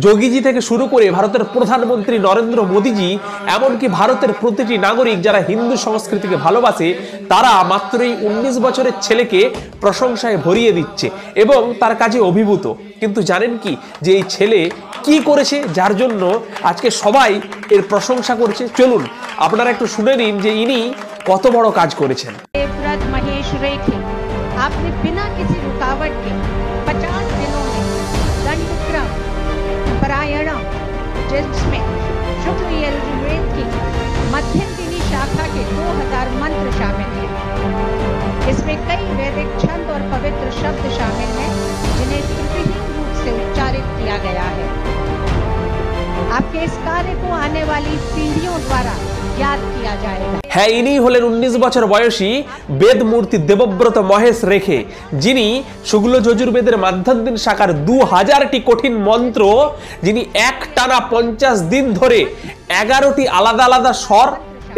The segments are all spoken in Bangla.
যোগীজি থেকে শুরু করে ভারতের প্রধানমন্ত্রী নরেন্দ্র মোদীজি, এমনকি ভারতের প্রতিটি নাগরিক যারা হিন্দু সংস্কৃতিকে ভালোবাসে, তারা মাত্র এই 19 বছরের ছেলেকে প্রশংসায় ভরিয়ে দিচ্ছে এবং তার কাজে অভিভূত। কিন্তু জানেন কি যে এই ছেলে কি করেছে যার জন্য আজকে সবাই এর প্রশংসা করছে? চলুন আপনারা একটু শুনে নিন যে ইনি কত বড় কাজ করেছেন। देवव्रत महेश रेखे आपने बिना किसी रुकावट के 50 दिनों में दंडक्रम परायणम, जिसमें शुक्ल यजुर्वेद की मध्यम दिनी शाखा के 2000 मंत्र शामिल हैं। इसमें कई वैदिक छंद और पवित्र शब्द शामिल हैं जिन्हें त्रुटिहीन रूप से उच्चारित किया गया है। आपके इस कार्य को आने वाली पीढ़ियों द्वारा याद किया जाएगा। হ্যাঁ, ইনি হলেন 19 বছর বয়সী বেদমূর্তি দেবব্রত মহেশ রেখে, যিনি শুক্ল যজুর্বেদের মাধ্যান্তিন শাখার 2000টি কঠিন মন্ত্র, যিনি একটানা 50 দিন ধরে 11টি আলাদা আলাদা স্বর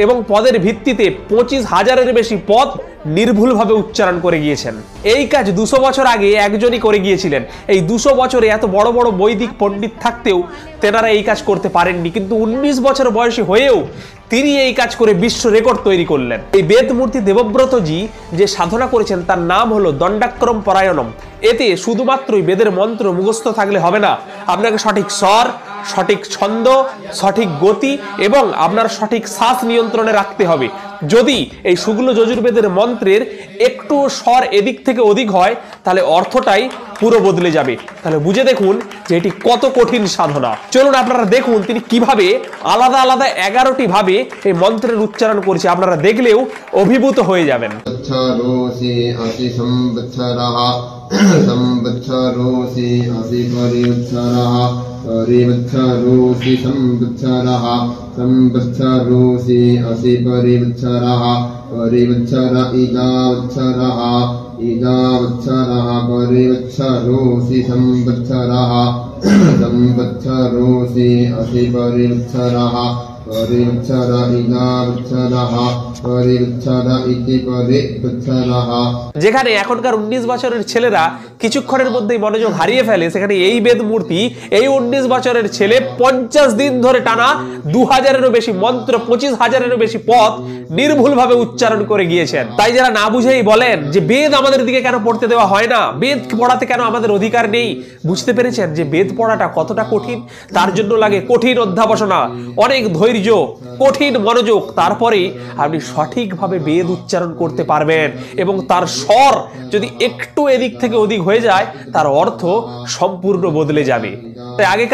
এবং পদের ভিত্তিতে 25,000-এর বেশি পদ নির্ভুলভাবে উচ্চারণ করে গিয়েছেন। এই কাজ 200 বছর আগে একজনই করে গিয়েছিলেন। এই 200 বছরে এত বড় বড় বৈদিক পণ্ডিত থাকতেও তেনারা এই কাজ করতে পারেননি, কিন্তু 19 বছর বয়সী হয়েও তিনি এই কাজ করে বিশ্ব রেকর্ড তৈরি করলেন। এই বেদমূর্তি দেবব্রতজি যে সাধনা করেছেন তার নাম হলো দণ্ডাক্রম পরায়ণম। এতে শুধুমাত্রই বেদের মন্ত্র মুখস্থ থাকলে হবে না, আপনাকে সঠিক স্বর, সঠিক ছন্দ, সঠিক গতি এবং আপনার সঠিক শ্বাস নিয়ন্ত্রণে রাখতে হবে। যদি এই শুক্ল যজুর্বেদের মন্ত্রের একটু স্বর এদিক থেকে ওদিক হয় তাহলে অর্থটাই পুরো বদলে যাবে। তাহলে বুঝে দেখুন যে এটি কত কঠিন সাধনা। চলুন আপনারা দেখুন তিনি কিভাবে আলাদা আলাদা 11টি ভাবে এই মন্ত্রের উচ্চারণ করেছে, আপনারা দেখলেও অভিভূত হয়ে যাবেন। संवत्सरोऽसि असि परिवत्सरः परिवत्सरोऽसि संवत्सरः संवत्सरोऽसि असि परिवत्सरः परिवत्सर इगावत्सरः इगावत्सरः परिवत्सरोऽसि संवत्सरः संवत्सरोऽसि असि परिवत्सरः परिवत्सर इगावत्सरः परिवत्सर इति परिवत्सरः। যেখানে এখনকার 19 বছরের ছেলেরা কিছুক্ষণের মধ্যেই মনোযোগ হারিয়ে ফেলে, সেখানে এই বেদমূর্তি এই 19 বছরের ছেলে 50 দিন ধরে টানা 2000-এরও বেশি মন্ত্র, 25,000-এরও বেশি পদ নির্ভুলভাবে উচ্চারণ করে গিয়েছেন। তাই যারা না বুঝেই বলেন যে বেদ আমাদের দিকে কেন পড়তে দেওয়া হয় না, বেদ পড়াতে কেন আমাদের অধিকার নেই, বুঝতে পেরেছেন যে বেদ পড়াটা কতটা কঠিন? তার জন্য লাগে কঠিন অধ্যাবসনা, অনেক ধৈর্য, কঠিন মনোযোগ, তারপরে আপনি সঠিকভাবে বেদ উচ্চারণ করতে পারবেন এবং তার স্বর যদি একটু এদিক থেকে ওদিক হয়ে যায় তার অর্থ সম্পূর্ণ বদলে যাবে। তাই আগেকার